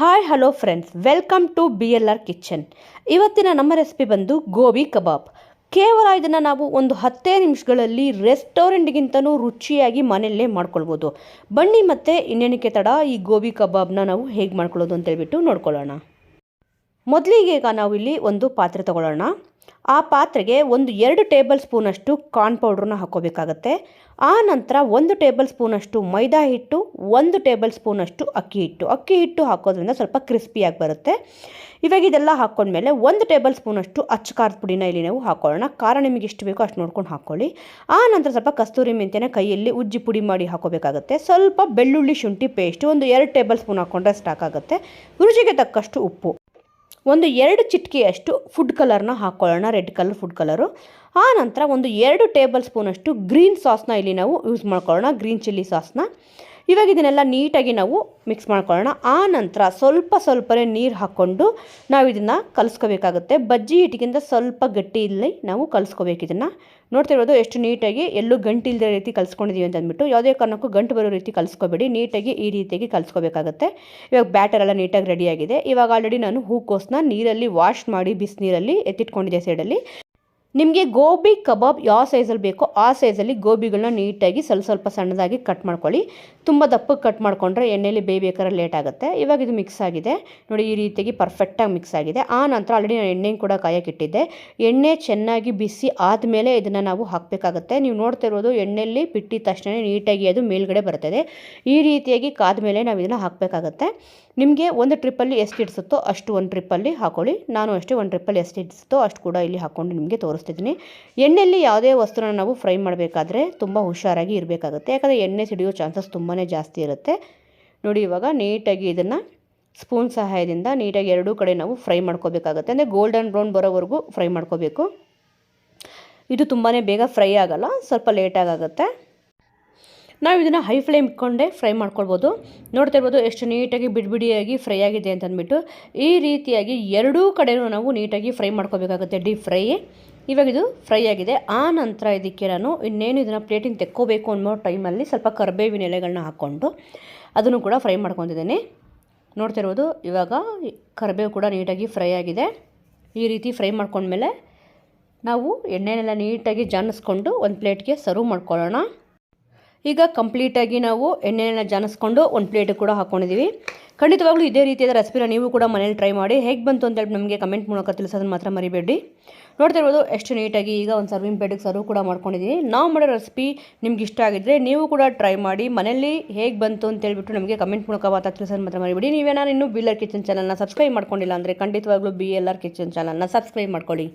Hi hello friends, welcome to BLR kitchen. ಇವತ್ತಿನ ನಮ್ಮ recipe ಬಂದು ಗೋಬಿ ಕಬಾಬ್. ಕೇವಲ ಇದನ್ನು ನಾವು ಒಂದು 10 ನಿಮಿಷಗಳಲ್ಲಿ ರೆಸ್ಟೋರೆಂಟ್ಗಿಂತನೂ ರುಚಿಯಾಗಿ ಮನೆಯಲ್ಲೇ ಮಾಡ್ಕೊಳ್ಬೋದು. ಬನ್ನಿ ಮತ್ತೆ ಇನ್ನೇನಕ್ಕೆ ತಡ, ಈ ಗೋಬಿ ಕಬಾಬ್ನ ನಾವು ಹೇಗೆ ಮಾಡ್ಕೊಳ್ಳೋದು ಅಂತ ಹೇಳ್ಬಿಟ್ಟು ನೋಡ್ಕೊಳ್ಳೋಣ. ಮೊದಲಿಗೆ ಈಗ ನಾವು ಇಲ್ಲಿ ಒಂದು ಪಾತ್ರೆ ತಗೊಳ್ಳೋಣ. ಆ ಪಾತ್ರೆಗೆ ಒಂದು 2 ಟೇಬಲ್ ಸ್ಪೂನಷ್ಟು ಕಾರ್ನ್ ಪೌಡ್ರನ್ನ ಹಾಕ್ಕೋಬೇಕಾಗತ್ತೆ. ಆ ನಂತರ 1 ಟೇಬಲ್ ಸ್ಪೂನಷ್ಟು ಮೈದಾ ಹಿಟ್ಟು, 1 ಟೇಬಲ್ ಸ್ಪೂನಷ್ಟು ಅಕ್ಕಿ ಹಿಟ್ಟು ಹಾಕೋದ್ರಿಂದ ಸ್ವಲ್ಪ ಕ್ರಿಸ್ಪಿಯಾಗಿ ಬರುತ್ತೆ. ಇವಾಗ ಇದೆಲ್ಲ ಹಾಕ್ಕೊಂಡ್ಮೇಲೆ 1 ಟೇಬಲ್ ಸ್ಪೂನಷ್ಟು ಅಚ್ಚ ಖಾರದ ಪುಡಿನ ಇಲ್ಲಿ ನಾವು ಹಾಕ್ಕೊಳ್ಳೋಣ. ಖಾರ ನಿಮಗೆ ಎಷ್ಟು ಬೇಕೋ ಅಷ್ಟು ನೋಡ್ಕೊಂಡು ಹಾಕ್ಕೊಳ್ಳಿ. ಆ ನಂತರ ಸ್ವಲ್ಪ ಕಸ್ತೂರಿ ಮೆಂತ್ಯನ ಕೈಯಲ್ಲಿ ಉಜ್ಜಿ ಪುಡಿ ಮಾಡಿ ಹಾಕೋಬೇಕಾಗುತ್ತೆ. ಸ್ವಲ್ಪ ಬೆಳ್ಳುಳ್ಳಿ ಶುಂಠಿ ಪೇಸ್ಟ್ ಒಂದು 2 ಟೇಬಲ್ ಸ್ಪೂನ್ ಹಾಕ್ಕೊಂಡ್ರೆ ಸಾಕಾಗುತ್ತೆ. ರುಚಿಗೆ ತಕ್ಕಷ್ಟು ಉಪ್ಪು, ಒಂದು 2 ಚಿಟಿಕೆಯಷ್ಟು ಫುಡ್ ಕಲರ್ನ ಹಾಕ್ಕೊಳ್ಳೋಣ, ರೆಡ್ ಕಲರ್ ಫುಡ್ ಕಲರು. ಆ ನಂತರ ಒಂದು 2 ಟೇಬಲ್ ಸ್ಪೂನಷ್ಟು ಗ್ರೀನ್ ಸಾಸ್ನ ಇಲ್ಲಿ ನಾವು ಯೂಸ್ ಮಾಡ್ಕೊಳ್ಳೋಣ, ಗ್ರೀನ್ ಚಿಲ್ಲಿ ಸಾಸ್ನ. ಇವಾಗ ಇದನ್ನೆಲ್ಲ ನೀಟಾಗಿ ನಾವು ಮಿಕ್ಸ್ ಮಾಡ್ಕೊಳ್ಳೋಣ. ಆ ನಂತರ ಸ್ವಲ್ಪನೇ ನೀರು ಹಾಕ್ಕೊಂಡು ನಾವು ಇದನ್ನು ಕಲಿಸ್ಕೋಬೇಕಾಗುತ್ತೆ. ಬಜ್ಜಿ ಹಿಟ್ಟಿಗಿಂತ ಸ್ವಲ್ಪ ಗಟ್ಟಿ ಇಲ್ಲಿ ನಾವು ಕಲಿಸ್ಕೋಬೇಕು. ಇದನ್ನು ನೋಡ್ತಿರ್ಬೋದು ಎಷ್ಟು ನೀಟಾಗಿ, ಎಲ್ಲೂ ಗಂಟು ಇಲ್ಲದ ರೀತಿ ಕಲಿಸ್ಕೊಂಡಿದ್ದೀವಿ ಅಂತ ಅಂದ್ಬಿಟ್ಟು ಯಾವುದೇ ಕಾರಣಕ್ಕೂ ಗಂಟು ಬರೋ ರೀತಿ ಕಲಿಸ್ಕೋಬೇಡಿ. ನೀಟಾಗಿ ಈ ರೀತಿಯಾಗಿ ಕಲಿಸ್ಕೋಬೇಕಾಗುತ್ತೆ. ಇವಾಗ ಬ್ಯಾಟರ್ ಎಲ್ಲ ನೀಟಾಗಿ ರೆಡಿಯಾಗಿದೆ. ಇವಾಗ ಆಲ್ರೆಡಿ ನಾನು ಹೂಕೋಸನ್ನ ನೀರಲ್ಲಿ ವಾಶ್ ಮಾಡಿ ಬಿಸಿನೀರಲ್ಲಿ ಎತ್ತಿಟ್ಕೊಂಡಿದ್ದೆ ಸೈಡಲ್ಲಿ. ನಿಮಗೆ ಗೋಬಿ ಕಬಾಬ್ ಯಾವ ಸೈಜಲ್ಲಿ ಬೇಕೋ ಆ ಸೈಜಲ್ಲಿ ಗೋಬಿಗಳನ್ನ ನೀಟಾಗಿ ಸ್ವಲ್ಪ ಸಣ್ಣದಾಗಿ ಕಟ್ ಮಾಡ್ಕೊಳ್ಳಿ. ತುಂಬ ದಪ್ಪಕ್ಕೆ ಕಟ್ ಮಾಡಿಕೊಂಡ್ರೆ ಎಣ್ಣೆಯಲ್ಲಿ ಬೇಯಬೇಕಾದ್ರೆ ಲೇಟ್ ಆಗುತ್ತೆ. ಇವಾಗ ಇದು ಮಿಕ್ಸ್ ಆಗಿದೆ ನೋಡಿ, ಈ ರೀತಿಯಾಗಿ ಪರ್ಫೆಕ್ಟಾಗಿ ಮಿಕ್ಸ್ ಆಗಿದೆ. ಆ ನಂತರ ಆಲ್ರೆಡಿ ನಾನು ಎಣ್ಣೆ ಕೂಡ ಕಾಯಕ್ಕಿಟ್ಟಿದ್ದೆ. ಎಣ್ಣೆ ಚೆನ್ನಾಗಿ ಬಿಸಿ ಆದಮೇಲೆ ಇದನ್ನು ನಾವು ಹಾಕಬೇಕಾಗುತ್ತೆ. ನೀವು ನೋಡ್ತಿರೋದು ಎಣ್ಣೆಯಲ್ಲಿ ಬಿಟ್ಟಿದ ತಕ್ಷಣ ನೀಟಾಗಿ ಅದು ಮೇಲ್ಗಡೆ ಬರ್ತದೆ. ಈ ರೀತಿಯಾಗಿ ಕಾದ ಮೇಲೆ ನಾವು ಇದನ್ನು ಹಾಕಬೇಕಾಗತ್ತೆ. ನಿಮಗೆ ಒಂದು ಟ್ರಿಪ್ಪಲ್ಲಿ ಎಷ್ಟು ಇಡಿಸುತ್ತೋ ಅಷ್ಟು ಒಂದು ಟ್ರಿಪ್ಪಲ್ಲಿ ಹಾಕೊಳ್ಳಿ. ನಾನು ಅಷ್ಟೇ ಒಂದು ಟ್ರಿಪ್ಪಲ್ಲಿ ಎಷ್ಟು ಇಡಿಸುತ್ತೋ ಅಷ್ಟು ಕೂಡ ಇಲ್ಲಿ ಹಾಕ್ಕೊಂಡು ನಿಮಗೆ ತೋರಿಸ್ತಿದ್ದೀನಿ. ಎಣ್ಣೆಯಲ್ಲಿ ಯಾವುದೇ ವಸ್ತುನ ನಾವು ಫ್ರೈ ಮಾಡಬೇಕಾದ್ರೆ ತುಂಬ ಹುಷಾರಾಗಿ ಇರಬೇಕಾಗುತ್ತೆ, ಯಾಕಂದರೆ ಎಣ್ಣೆ ಸಿಡಿಯೋ ಚಾನ್ಸಸ್ ತುಂಬಾ ಜಾಸ್ತಿ ಇರುತ್ತೆ. ನೋಡಿ, ಇವಾಗ ನೀಟಾಗಿ ಇದನ್ನು ಸ್ಪೂನ್ ಸಹಾಯದಿಂದ ನೀಟಾಗಿ ಎರಡೂ ಕಡೆ ನಾವು ಫ್ರೈ ಮಾಡ್ಕೋಬೇಕಾಗುತ್ತೆ. ಅಂದರೆ ಗೋಲ್ಡನ್ ಬ್ರೌನ್ ಬರೋವರೆಗೂ ಫ್ರೈ ಮಾಡ್ಕೋಬೇಕು. ಇದು ತುಂಬಾ ಬೇಗ ಫ್ರೈ ಆಗೋಲ್ಲ, ಸ್ವಲ್ಪ ಲೇಟಾಗುತ್ತೆ. ನಾವು ಇದನ್ನು ಹೈ ಫ್ಲೇಮ್ ಇಟ್ಕೊಂಡೇ ಫ್ರೈ ಮಾಡ್ಕೊಳ್ಬೋದು. ನೋಡ್ತಿರ್ಬೋದು ಎಷ್ಟು ನೀಟಾಗಿ ಬಿಡಿಯಾಗಿ ಫ್ರೈ ಆಗಿದೆ ಅಂತ ಅಂದ್ಬಿಟ್ಟು. ಈ ರೀತಿಯಾಗಿ ಎರಡೂ ಕಡೆಯೂ ನಾವು ನೀಟಾಗಿ ಫ್ರೈ ಮಾಡ್ಕೋಬೇಕಾಗುತ್ತೆ, ಡೀಪ್ ಫ್ರೈ. ಇವಾಗ ಇದು ಫ್ರೈ ಆಗಿದೆ. ಆ ನಂತರ ಇದಕ್ಕೆ ನಾನು ಇನ್ನೇನು ಇದನ್ನು ಪ್ಲೇಟಿಂಗ್ ತೆಕ್ಕೋಬೇಕು ಅನ್ನೋ ಟೈಮಲ್ಲಿ ಸ್ವಲ್ಪ ಕರಿಬೇವಿನ ಎಲೆಗಳನ್ನ ಹಾಕ್ಕೊಂಡು ಅದನ್ನು ಕೂಡ ಫ್ರೈ ಮಾಡ್ಕೊತಿದ್ದೀನಿ. ನೋಡ್ತಿರ್ಬೋದು ಇವಾಗ ಕರಿಬೇವು ಕೂಡ ನೀಟಾಗಿ ಫ್ರೈ ಆಗಿದೆ. ಈ ರೀತಿ ಫ್ರೈ ಮಾಡ್ಕೊಂಡ್ಮೇಲೆ ನಾವು ಎಣ್ಣೆನೆಲ್ಲ ನೀಟಾಗಿ ಜಾನಿಸ್ಕೊಂಡು ಒಂದು ಪ್ಲೇಟ್ಗೆ ಸರ್ವ್ ಮಾಡ್ಕೊಳ್ಳೋಣ. ಈಗ ಕಂಪ್ಲೀಟಾಗಿ ನಾವು ಎಣ್ಣೆನ ಜಾನಿಸ್ಕೊಂಡು ಒಂದು ಪ್ಲೇಟಿಗೆ ಕೂಡ ಹಾಕ್ಕೊಂಡಿದ್ದೀವಿ. ಖಂಡಿತವಾಗ್ಲೂ ಇದೇ ರೀತಿಯಾದ ರೆಸಿಪಿನ ನೀವು ಕೂಡ ಮನೇಲಿ ಟ್ರೈ ಮಾಡಿ. ಹೇಗೆ ಬಂತು ಅಂತೇಳಿ ನಮಗೆ ಕಮೆಂಟ್ ಮೂಲಕ ತಿಳಿಸೋದನ್ನು ಮಾತ್ರ ಮರಿಬೇಡಿ. ನೋಡ್ತಿರ್ಬೋದು ಎಷ್ಟು ನೀಟಾಗಿ ಈಗ ಒಂದು ಸರ್ವಿಂಗ್ ಪ್ಲೇಟಿಗೆ ಸರ್ವ್ ಕೂಡ ಮಾಡ್ಕೊಂಡಿದ್ದೀನಿ. ನಾವು ಮಾಡೋ ರೆಸಿಪಿ ನಿಮ್ಗೆ ಇಷ್ಟ ಆಗಿದ್ದರೆ ನೀವು ಕೂಡ ಟ್ರೈ ಮಾಡಿ. ಮನೇಲಿ ಹೇಗೆ ಬಂತು ಅಂತೇಳ್ಬಿಟ್ಟು ನಮಗೆ ಕಮೆಂಟ್ ಮೂಲಕ ಮಾತ್ರ ತಿಳಿಸೋದನ್ನು ಮಾತ್ರ ಮರಿಬೇಡಿ. ನೀವೇನಾದ್ರು ಇನ್ನೂ BLR ಕಿಚನ್ ಚಾನಲ್ನ ಸಬ್ಸ್ಕ್ರೈಬ್ ಮಾಡ್ಕೊಂಡಿಲ್ಲ ಅಂದರೆ ಖಂಡಿತವಾಗ್ಲೂ BLR ಕಿಚನ್ ಚಾನಲ್ನ ಸಬ್ಸ್ಕ್ರೈಬ್ ಮಾಡ್ಕೊಳ್ಳಿ.